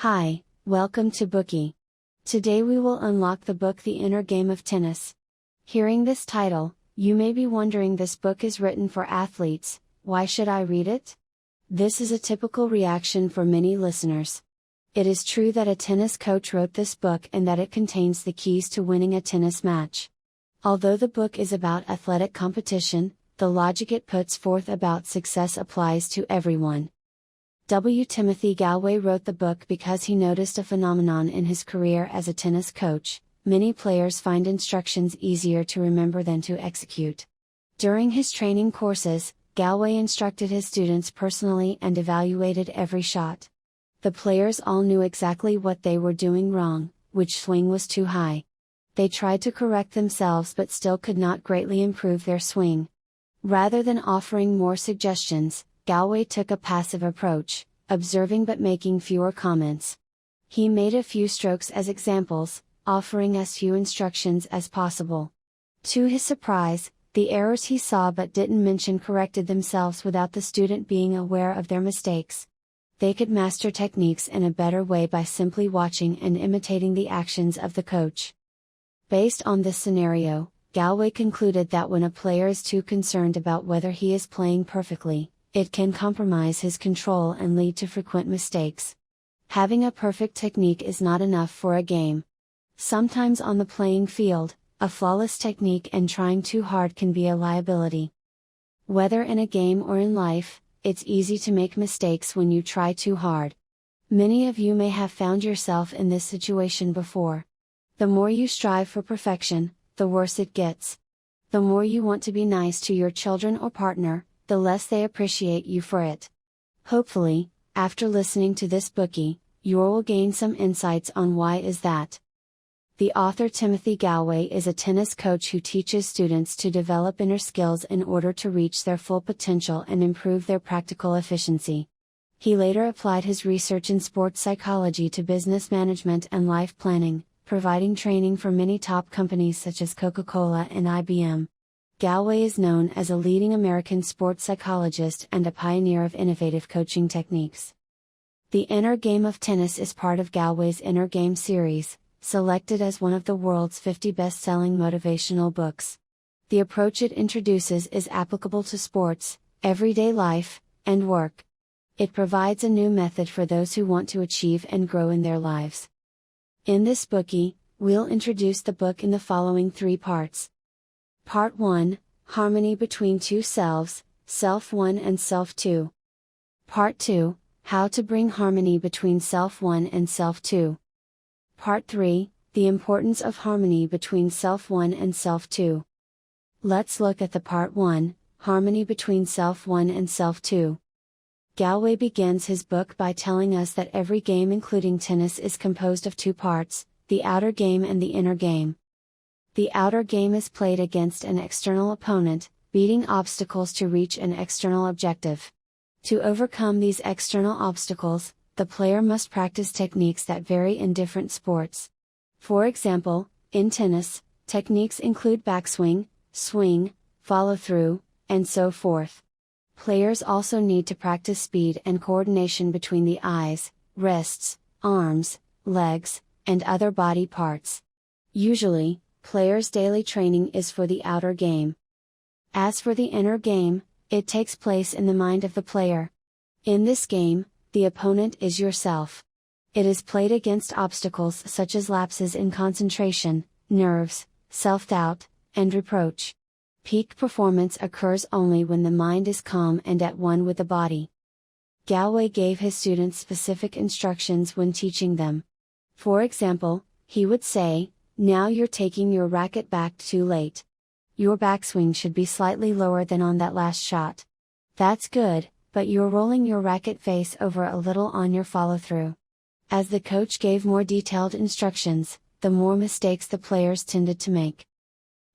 Hi, welcome to Bookie. Today we will unlock the book The Inner Game of Tennis. Hearing this title, you may be wondering, this book is written for athletes, why should I read it? This is a typical reaction for many listeners. It is true that a tennis coach wrote this book and that it contains the keys to winning a tennis match. Although the book is about athletic competition, the logic it puts forth about success applies to everyone. W.Timothy Gallwey wrote the book because he noticed a phenomenon in his career as a tennis coach: many players find instructions easier to remember than to execute. During his training courses, Gallwey instructed his students personally and evaluated every shot. The players all knew exactly what they were doing wrong, which swing was too high. They tried to correct themselves but still could not greatly improve their swing. Rather than offering more suggestions, Gallwey took a passive approach, observing but making fewer comments. He made a few strokes as examples, offering as few instructions as possible. To his surprise, the errors he saw but didn't mention corrected themselves without the student being aware of their mistakes. They could master techniques in a better way by simply watching and imitating the actions of the coach. Based on this scenario, Gallwey concluded that when a player is too concerned about whether he is playing perfectly, it can compromise his control and lead to frequent mistakes. Having a perfect technique is not enough for a game. Sometimes on the playing field, a flawless technique and trying too hard can be a liability. Whether in a game or in life, it's easy to make mistakes when you try too hard. Many of you may have found yourself in this situation before. The more you strive for perfection, the worse it gets. The more you want to be nice to your children or partner, the less they appreciate you for it. Hopefully, after listening to this bookie, you will gain some insights on why is that. The author Timothy Gallwey is a tennis coach who teaches students to develop inner skills in order to reach their full potential and improve their practical efficiency. He later applied his research in sports psychology to business management and life planning, providing training for many top companies such as Coca-Cola and IBM. Gallwey is known as a leading American sports psychologist and a pioneer of innovative coaching techniques. The Inner Game of Tennis is part of Gallwey's Inner Game series, selected as one of the world's 50 best-selling motivational books. The approach it introduces is applicable to sports, everyday life, and work. It provides a new method for those who want to achieve and grow in their lives. In this bookie, we'll introduce the book in the following 3 parts. Part 1, Harmony between two selves, Self 1 and Self 2. Part 2, How to bring harmony between Self 1 and Self 2. Part 3, The importance of harmony between Self 1 and Self 2. Let's look at the Part 1, Harmony between Self 1 and Self 2. Gallwey begins his book by telling us that every game, including tennis, is composed of 2 parts, the outer game and the inner game. The outer game is played against an external opponent, beating obstacles to reach an external objective. To overcome these external obstacles, the player must practice techniques that vary in different sports. For example, in tennis, techniques include backswing, swing, follow-through, and so forth. Players also need to practice speed and coordination between the eyes, wrists, arms, legs, and other body parts. Usually, players' daily training is for the outer game. As for the inner game, it takes place in the mind of the player. In this game, the opponent is yourself. It is played against obstacles such as lapses in concentration, nerves, self-doubt, and reproach. Peak performance occurs only when the mind is calm and at one with the body. Gallwey gave his students specific instructions when teaching them. For example, he would say, "Now you're taking your racket back too late. Your backswing should be slightly lower than on that last shot. That's good, but you're rolling your racket face over a little on your follow-through." As the coach gave more detailed instructions, the more mistakes the players tended to make.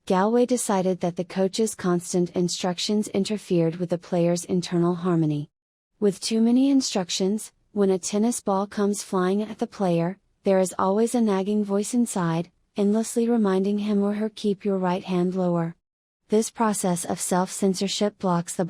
Gallwey decided that the coach's constant instructions interfered with the player's internal harmony. With too many instructions, when a tennis ball comes flying at the player, there is always a nagging voice inside, endlessly reminding him or her, "Keep your right hand lower." This process of self-censorship blocks the